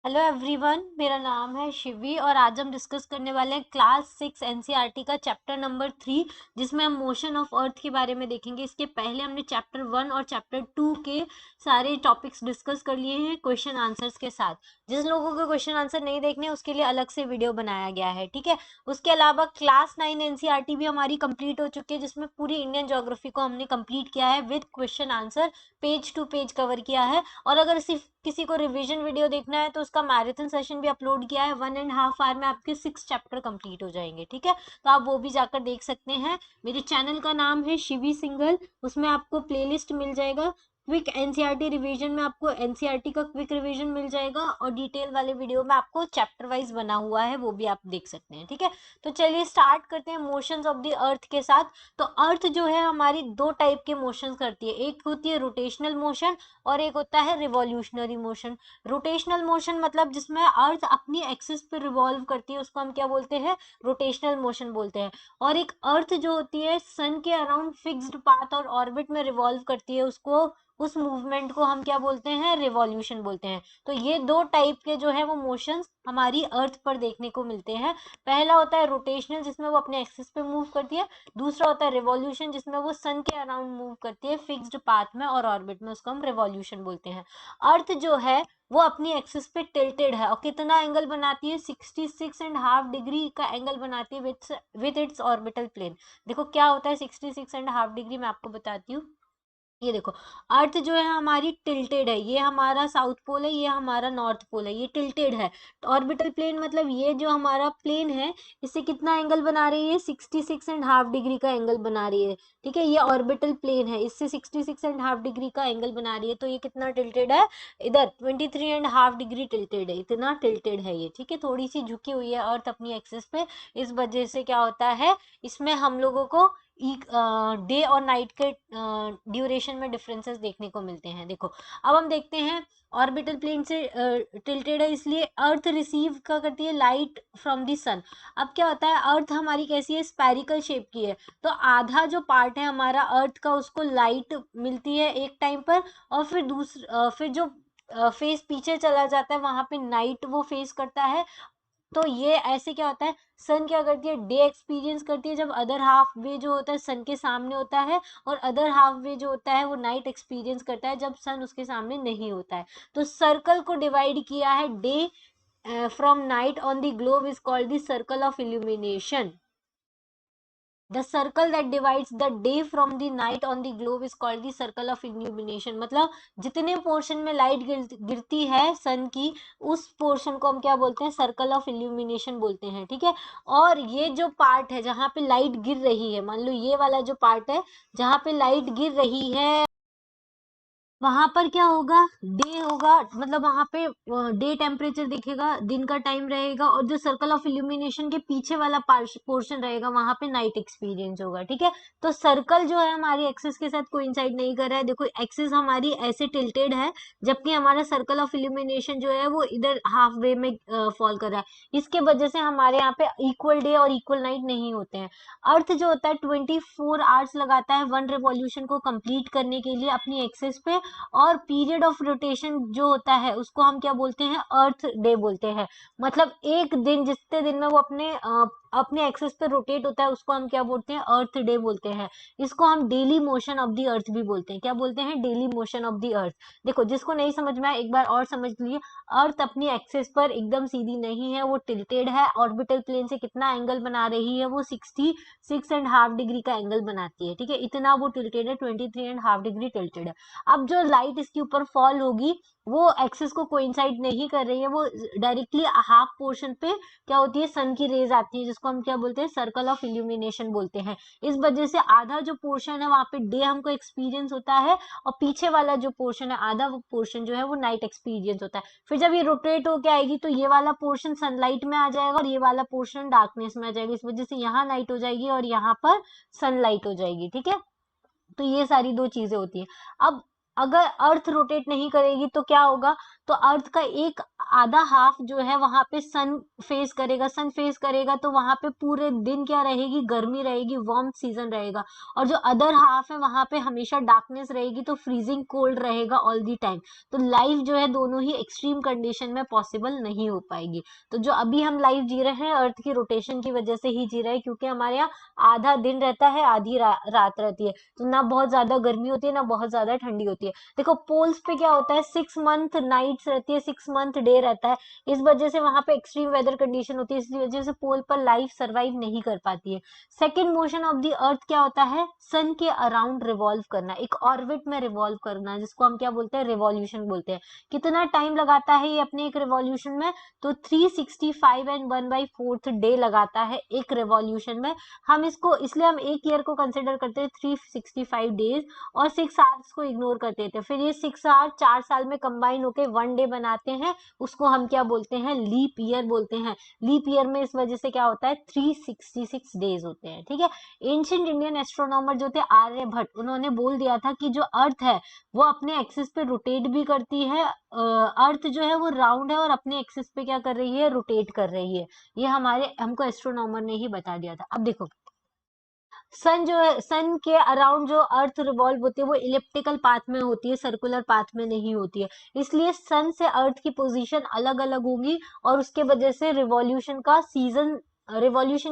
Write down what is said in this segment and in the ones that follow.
Hello everyone, मेरा नाम है शिवी और आज हम डिस्कस करने वाले हैं क्लास 6 एनसीईआरटी का चैप्टर नंबर 3, जिसमें हम मोशन ऑफ अर्थ के बारे में देखेंगे। इसके पहले हमने चैप्टर 1 और चैप्टर 2 के सारे टॉपिक्स डिस्कस कर लिए हैं क्वेश्चन आंसर्स के साथ। जिस लोगों को क्वेश्चन आंसर नहीं देखने उसके लिए अलग से वीडियो बनाया गया है, ठीक है। उसके अलावा क्लास 9 एनसीईआरटी भी हमारी कंप्लीट हो चुकी है, जिसमें पूरी इंडियन ज्योग्राफी को हमने कंप्लीट किया है with question answer, page to page cover किया है। और अगर सिर्फ किसी को रिवीजन वीडियो देखना है तो उसका मैराथन सेशन भी अपलोड किया है। 1.5 आवर में आपके 6 चैप्टर कंप्लीट हो जाएंगे, ठीक है। तो आप वो भी जाकर देख सकते हैं। मेरे चैनल का नाम है शिवी सिंगल, उसमें आपको प्लेलिस्ट मिल जाएगा। क्विक एनसीईआरटी रिवीजन में आपको एनसीईआरटी का क्विक रिवीजन मिल जाएगा और डिटेल वाले वीडियो में आपको चैप्टर वाइज बना हुआ है, वो भी आप देख सकते हैं, ठीक है। तो चलिए स्टार्ट करते हैं मोशंस ऑफ द अर्थ के साथ। तो अर्थ जो है हमारी दो टाइप के मोशंस करती है, एक होती है रोटेशनल मोशन और एक होता है रिवॉल्यूशनरी मोशन। रोटेशनल मोशन मतलब जिसमें अर्थ अपनी एक्सिस पे रिवॉल्व करती है, उसको हम क्या बोलते हैं, रोटेशनल मोशन बोलते हैं। और एक अर्थ जो होती है सन के अराउंड फिक्स्ड पाथ और ऑर्बिट में रिवॉल्व करती है, उसको उस मूवमेंट को हम क्या बोलते हैं, रिवॉल्यूशन बोलते हैं। तो ये दो टाइप के जो है वो मोशंस हमारी अर्थ पर देखने को मिलते हैं। पहला होता है रोटेशनल, जिसमें वो अपने एक्सिस पे मूव करती है। दूसरा होता है रिवॉल्यूशन, जिसमें वो सन के अराउंड मूव करती है फिक्स्ड पाथ में और ऑर्बिट में, उसको हम रिवॉल्यूशन बोलते हैं। अर्थ जो है वो अपनी एक्सिस पे टिल्टेड है और कितना एंगल बनाती है, 66.5 डिग्री का एंगल बनाती है विथ इट्स ऑर्बिटल प्लेन। देखो क्या होता है 66.5 डिग्री, मैं आपको बताती हूँ। ये देखो, अर्थ जो है हमारी टिल्टेड है, ये हमारा साउथ पोल है, ये हमारा नॉर्थ पोल है, ये टिल्टेड है। ऑर्बिटल प्लेन मतलब ये जो हमारा प्लेन है, इससे कितना एंगल बना रही है, 66.5 डिग्री का एंगल बना रही है, ठीक है। ये ऑर्बिटल प्लेन है, इससे 66.5 डिग्री का एंगल बना रही है, तो ये कितना टिल्टेड है, इधर 23.5 डिग्री टिल्टेड है, इतना टिल्टेड है ये, ठीक है। थोड़ी सी झुकी हुई है अर्थ अपनी एक्सिस पे, इस वजह से क्या होता है, इसमें हम लोगों को डे और नाइट के ड्यूरेशन में डिफरेंसेस देखने को मिलते हैं। देखो अब हम देखते हैं, ऑर्बिटल प्लेन से टिल्टेड है, इसलिए अर्थ रिसीव क्या करती है, लाइट फ्रॉम द सन। अब क्या होता है, अर्थ हमारी कैसी है, स्पेरिकल शेप की है, तो आधा जो पार्ट है हमारा अर्थ का, उसको लाइट मिलती है एक टाइम पर, और फिर फिर जो फेस पीछे चला जाता है वहां पे नाइट वो फेस करता है। तो ये ऐसे क्या होता है, सन क्या करती है, डे एक्सपीरियंस करती है जब अदर हाफ वे जो होता है सन के सामने होता है, और अदर हाफ वे जो होता है वो नाइट एक्सपीरियंस करता है जब सन उसके सामने नहीं होता है। तो सर्कल को डिवाइड किया है, day from night on the globe is called the circle of illumination. The circle that divides the day from the night on the globe is called the circle of illumination। मतलब जितने portion में light गिरती है सन की, उस portion को हम क्या बोलते हैं, सर्कल ऑफ इल्यूमिनेशन बोलते हैं, ठीक है। और ये जो पार्ट है जहां पे लाइट गिर रही है, मान लो ये वाला जो पार्ट है जहां पे लाइट गिर रही है, वहां पर क्या होगा, डे होगा, मतलब वहां पे डे टेम्परेचर दिखेगा, दिन का टाइम रहेगा, और जो सर्कल ऑफ इल्यूमिनेशन के पीछे वाला पोर्शन रहेगा वहां पे नाइट एक्सपीरियंस होगा, ठीक है। तो सर्कल जो है हमारी एक्सिस के साथ कोइंसाइड नहीं कर रहा है। देखो एक्सिस हमारी ऐसे टिल्टेड है, जबकि हमारा सर्कल ऑफ इल्यूमिनेशन जो है वो इधर हाफ वे में फॉल कर रहा है। इसके वजह से हमारे यहाँ पे इक्वल डे और इक्वल नाइट नहीं होते हैं। अर्थ जो होता है 24 आवर्स लगाता है वन रिवॉल्यूशन को कंप्लीट करने के लिए अपनी एक्सिस पे, और पीरियड ऑफ रोटेशन जो होता है उसको हम क्या बोलते हैं, अर्थ डे बोलते हैं। मतलब एक दिन, जितने दिन में वो अपने एक्सिस पे रोटेट होता है, उसको हम क्या बोलते हैं, अर्थ डे बोलते हैं। इसको हम daily motion of the earth भी बोलते हैं। क्या बोलते हैं, daily motion of the earth. देखो जिसको नहीं समझ में आया एक बार और समझ लीजिए, अर्थ अपनी एक्सिस पर एकदम सीधी नहीं है, वो टिल्टेड है। ऑर्बिटल प्लेन से कितना एंगल बना रही है, वो 66.5 डिग्री का एंगल बनाती है, ठीक है। इतना वो टिल्टेड है, 23.5 डिग्री टिल्टेड है। अब जो लाइट इसके ऊपर फॉल होगी वो एक्सिस को कोइंसाइड नहीं कर रही है, वो डायरेक्टली हाफ पोर्शन पे क्या होती है, सन की रेज आती है, जिसको हम क्या बोलते हैं, सर्कल ऑफ इल्यूमिनेशन बोलते हैं। इस वजह से आधा जो पोर्शन है वहां पे डे हमको एक्सपीरियंस होता है, और पीछे वाला जो पोर्शन है, आधा वो पोर्शन जो है वो नाइट एक्सपीरियंस होता है। फिर जब ये रोटेट होके आएगी तो ये वाला पोर्शन सनलाइट में आ जाएगा और ये वाला पोर्शन डार्कनेस में आ जाएगा, इस वजह से यहाँ नाइट हो जाएगी और यहाँ पर सनलाइट हो जाएगी, ठीक है। तो ये सारी दो चीजें होती है। अब अगर अर्थ रोटेट नहीं करेगी तो क्या होगा, तो अर्थ का एक आधा हाफ जो है वहां पे सन फेस करेगा तो वहां पे पूरे दिन क्या रहेगी, गर्मी रहेगी, वार्म सीजन रहेगा। और जो अदर हाफ है वहां पे हमेशा डार्कनेस रहेगी, तो फ्रीजिंग कोल्ड रहेगा ऑल दी टाइम। तो लाइफ जो है दोनों ही एक्सट्रीम कंडीशन में पॉसिबल नहीं हो पाएगी। तो जो अभी हम लाइफ जी रहे हैं अर्थ की रोटेशन की वजह से ही जी रहे हैं, क्योंकि हमारे यहाँ आधा दिन रहता है, आधी रात रहती है, तो ना बहुत ज्यादा गर्मी होती है ना बहुत ज्यादा ठंडी होती है। देखो पोल्स पे क्या होता है, 6 मंथ नाइट्स रहती है, 6 मंथ डे रहता है। इस वजह से वहां पे एक्सट्रीम वेदर कंडीशन होती है, इस वजह से पोल पर लाइफ सर्वाइव नहीं कर पाती है। Second motion of the earth क्या होता है, सन के अराउंड रिवॉल्व करना, एक ऑर्बिट में रिवॉल्व करना, जिसको हम क्या बोलते हैं, रिवॉल्यूशन बोलते हैं। कितना टाइम लगाता है ये अपने एक रिवॉल्यूशन में, तो 365 एंड 1/4 डे लगाता है एक रिवॉल्यूशन में। हम इसको इसलिए हम एक ईयर को कंसिडर करते हैं 365 डेज, और 6 आवर्स को इग्नोर करते थे। फिर ये 6 आवर 4 साल में कंबाइन होके 1 डे बनाते हैं, उसको हम क्या बोलते हैं, लीप ईयर बोलते हैं। लीप ईयर में इस वजह से क्या होता है, 366 डेज होते हैं, ठीक है। एंशिएंट इंडियन एस्ट्रोनॉमर जो थे आर्यभट्ट, उन्होंने बोल दिया था कि जो अर्थ है वो अपने एक्सिस पे रोटेट भी करती है, अर्थ जो है वो राउंड है और अपने एक्सिस पे क्या कर रही है, रोटेट कर रही है। ये हमको एस्ट्रोनॉमर ने ही बता दिया था। अब देखो सन जो है, सन के अराउंड जो अर्थ रिवॉल्व होती है वो इलिप्टिकल पाथ में होती है, सर्कुलर पाथ में नहीं होती है। इसलिए सन से अर्थ की पोजीशन अलग अलग होगी, और उसके वजह से रिवॉल्यूशन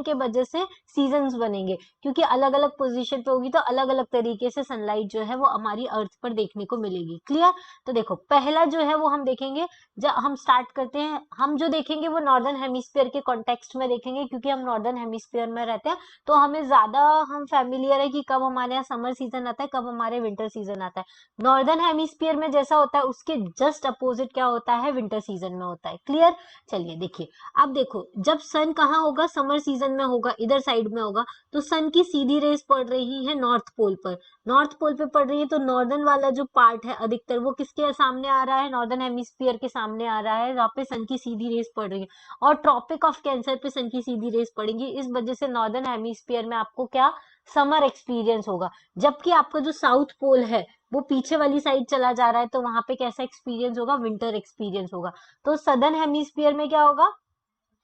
के वजह से सीजन्स बनेंगे, क्योंकि अलग अलग पोजीशन पे होगी तो अलग अलग तरीके से सनलाइट जो है वो हमारी अर्थ पर देखने को मिलेगी। क्लियर। तो देखो पहला जो है वो हम देखेंगे, जब हम स्टार्ट करते हैं, हम जो देखेंगे वो नॉर्दर्न हेमिस्फीयर के कॉन्टेक्स्ट में देखेंगे, क्योंकि हम नॉर्दर्न हेमिस्फीयर में रहते हैं, तो हमें ज्यादा हम फैमिलियर है कि कब हमारे यहाँ समर सीजन आता है, कब हमारे विंटर सीजन आता है। नॉर्दर्न हेमिस्फीयर में जैसा होता है उसके जस्ट अपोजिट क्या होता है, विंटर सीजन में होता है। क्लियर। चलिए देखिए, अब देखो जब सन कहाँ होगा, समर सीजन में होगा, इधर साइड में होगा, तो सन की सीधी रेस पड़ रही है नॉर्थ पोल पर। नॉर्थ पोल पे पड़ रही है, तो नॉर्दर्न वाला जो पार्ट है अधिकतर वो किसके सामने आ रहा है, नॉर्दर्न हेमिस्फीयर के सामने आ रहा है, जहाँ पे सन की सीधी रेस पड़ रही है। और ट्रॉपिक ऑफ कैंसर पे सन की सीधी रेस पड़ेगी, इस वजह से नॉर्दर्न हेमिस्फीयर में आपको क्या, समर एक्सपीरियंस होगा। जबकि आपका जो साउथ पोल है वो पीछे वाली साइड चला जा रहा है, तो वहां पे कैसा एक्सपीरियंस होगा, विंटर एक्सपीरियंस होगा। तो सदर्न हेमिस्फीयर में क्या होगा,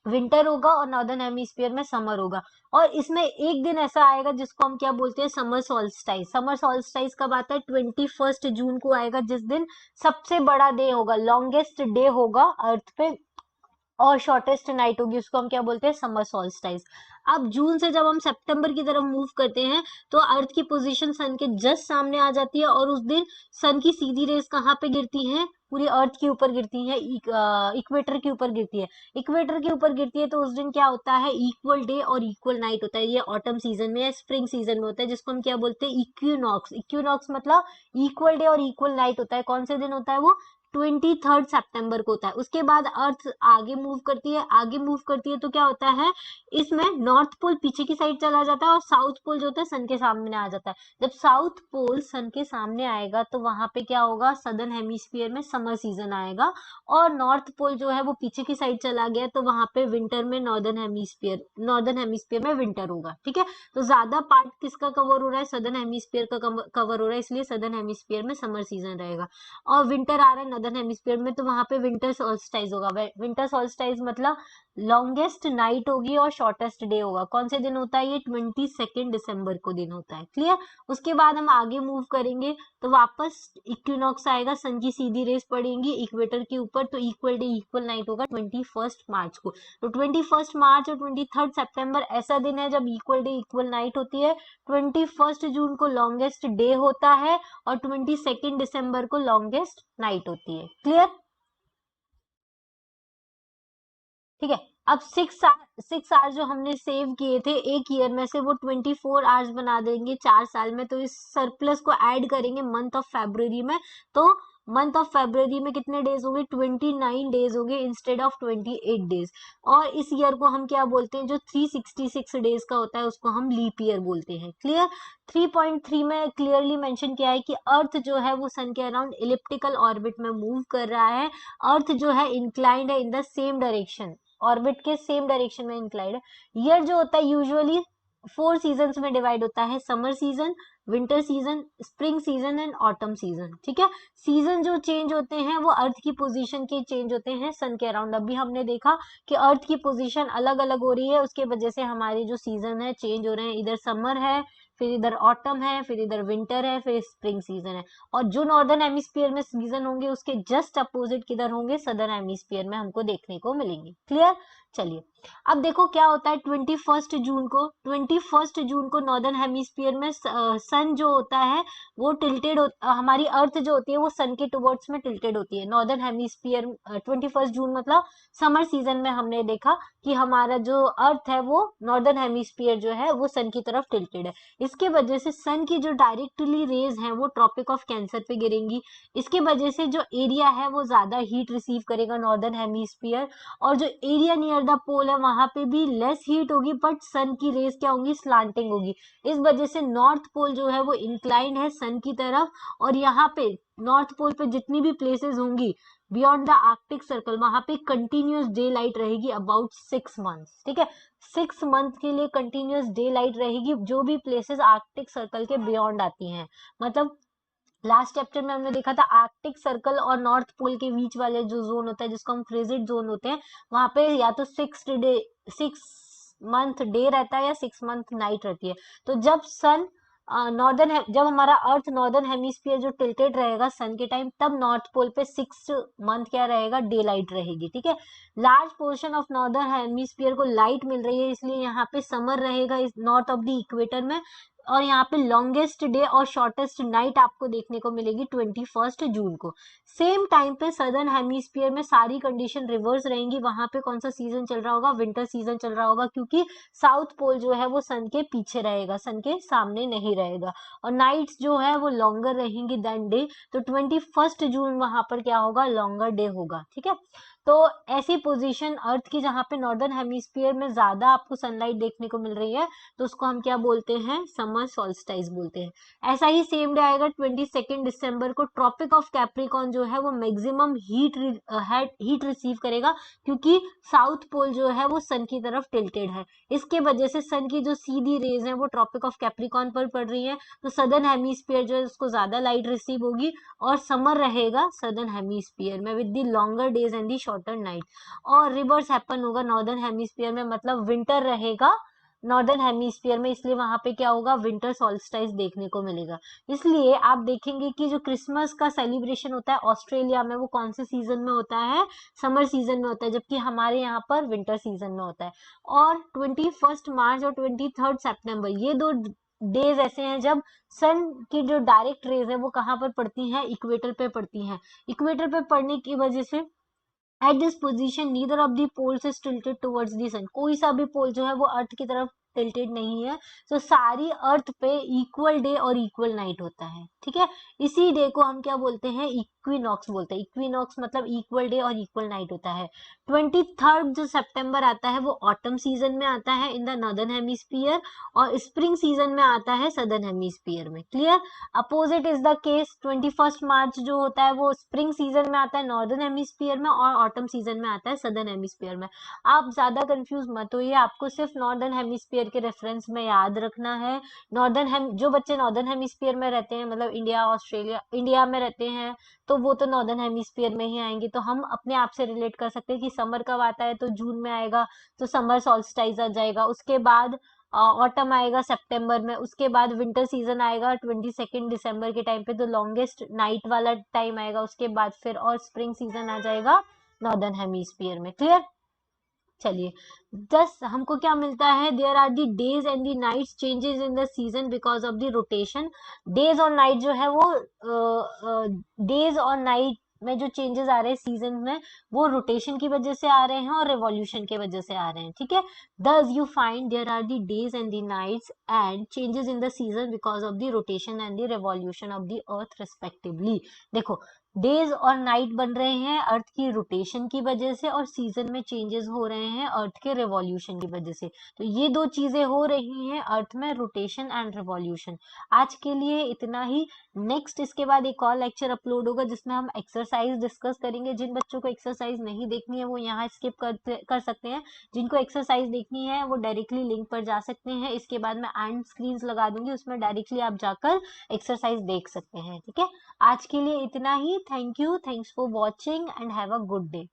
विंटर होगा, और नॉर्दर्न हेमिस्फीयर में समर होगा। और इसमें एक दिन ऐसा आएगा जिसको हम क्या बोलते हैं, समर सॉल्स्टाइस। समर सॉल्स्टाइस कब आता है, 21 जून को आएगा, जिस दिन सबसे बड़ा डे होगा, लॉन्गेस्ट डे होगा अर्थ पे, और शॉर्टेस्ट नाइट होगी, उसको हम क्या बोलते हैं, समर सॉल्स्टाइस। अब जून से जब हम सितंबर की तरफ मूव करते हैं, तो अर्थ की पोजीशन सन के जस्ट सामने आ जाती है, और उस दिन सन की सीधी रेस कहाँ पे गिरती है, पूरी अर्थ के ऊपर गिरती है, इक्वेटर के ऊपर गिरती है। इक्वेटर के ऊपर गिरती है, तो उस दिन क्या होता है, इक्वल डे और इक्वल नाइट होता है। ये ऑटम सीजन में या स्प्रिंग सीजन में होता है, जिसको हम क्या बोलते हैं, इक्विनॉक्स। इक्विनॉक्स मतलब इक्वल डे और इक्वल नाइट होता है। कौन से दिन होता है वो, 23 सितंबर को होता है। उसके बाद अर्थ आगे मूव करती है, आगे मूव करती है, तो क्या होता है, इसमें नॉर्थ पोल पीछे की साइड चला जाता है, और साउथ पोल जो होता है सन के सामने आ जाता है। जब साउथ पोल सन के सामने आएगा, तो वहां पे क्या होगा, सदर्न हेमिस्फीयर में समर सीजन आएगा, और नॉर्थ पोल जो है वो पीछे की साइड चला गया, तो वहां पे विंटर में नॉर्दर्न हेमिस्फीयर में विंटर होगा। ठीक है। तो ज्यादा पार्ट किसका कवर हो रहा है, सदर्न हेमिस्फीयर का कवर हो रहा है, इसलिए सदर्न हेमिस्फीयर में समर सीजन रहेगा। और विंटर आ रहा है नॉर्दर्न हेमिस्फीयर में, तो वहां पे विंटर सॉल्स्टाइस होगा। विंटर सॉल्स्टाइस मतलब लॉन्गेस्ट नाइट होगी और शॉर्टेस्ट डे होगा। कौन से दिन होता है ये, 22 दिसंबर को दिन होता है। क्लियर। उसके बाद हम आगे मूव करेंगे, तो वापस इक्विनॉक्स आएगा, सन की सीधी रेस पड़ेगी इक्वेटर के ऊपर, तो इक्वल डे इक्वल नाइट होगा 21 मार्च को। तो 21 मार्च और 23 सितंबर ऐसा दिन है जब इक्वल डे इक्वल नाइट होती है। 21 जून को लॉन्गेस्ट डे होता है, और 22 दिसंबर को लॉन्गेस्ट नाइट होती है। क्लियर। ठीक है। अब 6 आवर्स जो हमने सेव किए थे एक ईयर में से, वो 24 आवर्स बना देंगे 4 साल में। तो इस सरप्लस को ऐड करेंगे मंथ ऑफ फेब्रुवरी में, तो मंथ ऑफ फेब्रुवरी में कितने डेज होंगे, 29 डेज होंगे इंस्टेड ऑफ 28 डेज। और इस ईयर को हम क्या बोलते हैं, जो 366 डेज का होता है उसको हम लीप ईयर बोलते हैं। क्लियर। 3.3 में क्लियरली मेंशन किया है कि अर्थ जो है वो सन के अराउंड इलिप्टिकल ऑर्बिट में मूव कर रहा है। अर्थ जो है इंक्लाइंड है in the same direction, orbit के सेम डायरेक्शन में इंक्लाइंड है। ईयर जो होता है यूजुअली 4 सीजन्स में डिवाइड होता है, summer season, winter season, spring season and autumn season. ठीक है, सीजन जो चेंज होते हैं वो अर्थ की पोजीशन के चेंज होते हैं सन के अराउंड। अभी हमने देखा कि अर्थ की पोजीशन अलग अलग हो रही है, उसके वजह से हमारे जो सीजन है चेंज हो रहे हैं। इधर समर है, फिर इधर ऑटम है, फिर इधर विंटर है, फिर स्प्रिंग सीजन है। और जो नॉर्दर्न हेमिस्फीयर में सीजन होंगे उसके जस्ट अपोजिट किधर होंगे, सदर्न हेमिस्फीयर में हमको देखने को मिलेंगे। क्लियर। चलिए अब देखो क्या होता है 21 जून को नॉर्दर्न हेमिस्फीयर में सन जो होता है वो टिल्टेड हमारी अर्थ जो होती है वो सन के टुवर्ड्स में टिल्टेड होती है। नॉर्दर्न हेमिस्फीयर 21 जून मतलब समर सीजन में हमने देखा कि हमारा जो अर्थ है वो नॉर्दर्न हेमिस्फीयर जो है वो सन की तरफ टिल्टेड है। इसके वजह से सन की जो डायरेक्टली रेज हैं वो ट्रॉपिक ऑफ कैंसर पे गिरेंगी। इसके वजह से जो एरिया है वो ज्यादा हीट रिसीव करेगा नॉर्दर्न हेमिस्फीयर, और जो एरिया नियर द पोल है वहां पे भी लेस हीट होगी, बट सन की रेज क्या होंगी, स्लांटिंग होगी। इस वजह से नॉर्थ पोल जो है वो इंक्लाइंड है सन की तरफ, और यहाँ पे नॉर्थ पोल पे जितनी भी प्लेसेस होंगी बियॉन्ड द आर्कटिक सर्कल वहां पे कंटिन्यूस डे लाइट रहेगी अबाउट 6 मंथ्स। ठीक है, 6 मंथ के लिए कंटिन्यूस डे लाइट रहेगी जो भी प्लेसेस आर्कटिक सर्कल के बियॉन्ड आती हैं। मतलब लास्ट चैप्टर में हमने देखा था आर्कटिक सर्कल और नॉर्थ पोल के बीच वाले जो जोन होता है जिसको हम फ्रिजिड जोन होते हैं, वहां पे या तो 6 मंथ डे रहता है या 6 मंथ नाइट रहती है। तो जब सन जब हमारा अर्थ नॉर्दर्न हेमिस्फीयर जो टिल्टेड रहेगा सन के टाइम, तब नॉर्थ पोल पे 6 मंथ क्या रहेगा, डे लाइट रहेगी। ठीक है, large portion of northern hemisphere को लाइट मिल रही है, इसलिए यहाँ पे समर रहेगा इस नॉर्थ ऑफ द इक्वेटर में, और यहाँ पे लॉन्गेस्ट डे और शॉर्टेस्ट नाइट आपको देखने को मिलेगी 21 जून को। सेम टाइम पे सदर्न हेमिस्फीयर में सारी कंडीशन रिवर्स रहेंगी। वहां पे कौन सा सीजन चल रहा होगा, विंटर सीजन चल रहा होगा, क्योंकि साउथ पोल जो है वो सन के पीछे रहेगा, सन के सामने नहीं रहेगा, और नाइट्स जो है वो लॉन्गर रहेंगी देन डे। तो 21 जून वहां पर क्या होगा, लॉन्गर डे होगा। ठीक है, तो ऐसी पोजीशन अर्थ की जहां पे नॉर्दर्न हेमिस्फीयर में ज्यादा आपको सनलाइट देखने को मिल रही है, तो उसको हम क्या बोलते हैं, समर सॉल्स्टाइस बोलते हैं। ऐसा ही सेम डे आएगा 22 दिसंबर को, ट्रॉपिक ऑफ कैप्रिकॉन जो है वो मैक्सिमम हीट रिसीव करेगा, क्योंकि साउथ पोल जो है वो सन की तरफ टिल्टेड है। इसके वजह से सन की जो सीधी रेज है वो ट्रॉपिक ऑफ कैप्रिकॉन पर पड़ रही है, तो सदर्न हेमिस्फीयर जो है उसको ज्यादा लाइट रिसीव होगी, और समर रहेगा सदर्न हेमिस्फीयर में with the longer days and the shorter night. और रिवर्स हैपन होगा नॉर्दर्न हेमिस्फीयर में, मतलब विंटर रहेगा नॉर्दर्न हेमिस्फीयर में, इसलिए वहां पे क्या होगा, विंटर सॉल्स्टाइस देखने को मिलेगा। इसलिए आप देखेंगे कि जो क्रिसमस का सेलिब्रेशन होता है ऑस्ट्रेलिया में वो कौन से सीजन में होता है, समर सीजन में होता है, जबकि हमारे यहाँ पर विंटर सीजन में होता है। और 21 मार्च और 23 सितंबर ये दो डेज ऐसे हैं जब सन की जो डायरेक्ट रेज है वो कहाँ पर पड़ती हैं, इक्वेटर पे पड़ती हैं। इक्वेटर पे पड़ने की वजह से at this position neither of the poles is tilted towards the sun, कोई सा भी पोल जो है वो अर्थ की तरफ टिल्टेड नहीं है। तो सारी अर्थ पे इक्वल डे और इक्वल नाइट होता है। ठीक है, इसी डे को हम क्या बोलते हैं, इक्विनॉक्स बोलते हैं। इक्विनॉक्स मतलब इक्वल डे और इक्वल नाइट होता है। 23 जो सितंबर आता है वो ऑटम सीजन में आता है इन द नॉर्दर्न हेमिस्फीयर, और स्प्रिंग सीजन में आता है सदर्न हेमिस्फीयर में। Clear. Opposite is the case, 21 मार्च जो होता है वो स्प्रिंग सीजन में आता है नॉर्दर्न हेमिस्फीयर में, और ऑटम सीजन में आता है सदर्न हेमिस्फीयर में। आप ज्यादा कंफ्यूज मत होइए, आपको सिर्फ नॉर्दर्न हेमिस्फीयर के रेफरेंस में याद रखना है। जो बच्चे नॉर्दर्न हेमिस्फीयर में रहते हैं, मतलब इंडिया ऑस्ट्रेलिया इंडिया में रहते हैं, तो वो तो नॉर्दर्न हेमिस्फीयर में ही आएंगे। तो हम अपने आप से रिलेट कर सकते हैं कि समर कब आता है, तो जून में आएगा, तो समर सॉल्स्टाइस आ जाएगा। उसके बाद ऑटम आएगा सितंबर में, उसके बाद विंटर सीजन आएगा 22 दिसंबर के टाइम पे, तो लॉन्गेस्ट नाइट वाला टाइम आएगा। उसके बाद फिर और स्प्रिंग सीजन आ जाएगा नॉर्दर्न हेमिस्फीयर में। क्लियर। चलिए, दस हमको क्या मिलता है, there are the days and the nights changes in the season because of the rotation. Days और नाइट जो है वो डेज और नाइट में जो चेंजेस आ रहे हैं सीजन में, वो रोटेशन की वजह से आ रहे हैं और रिवॉल्यूशन की वजह से आ रहे हैं। ठीक है, thus you find there are the days and the nights and changes in the season because of the rotation and the revolution of the earth respectively। देखो डेज और नाइट बन रहे हैं अर्थ की रोटेशन की वजह से, और सीजन में चेंजेस हो रहे हैं अर्थ के रिवॉल्यूशन की वजह से। तो ये दो चीजें हो रही हैं अर्थ में, रोटेशन एंड रिवॉल्यूशन। आज के लिए इतना ही। नेक्स्ट इसके बाद एक और लेक्चर अपलोड होगा जिसमें हम एक्सरसाइज डिस्कस करेंगे। जिन बच्चों को एक्सरसाइज नहीं देखनी है वो यहाँ स्किप कर सकते हैं। जिनको एक्सरसाइज देखनी है वो डायरेक्टली लिंक पर जा सकते हैं। इसके बाद मैं एंड स्क्रीन लगा दूंगी, उसमें डायरेक्टली आप जाकर एक्सरसाइज देख सकते हैं। ठीक है, आज के लिए इतना ही। Thank you, thanks for watching and have a good day.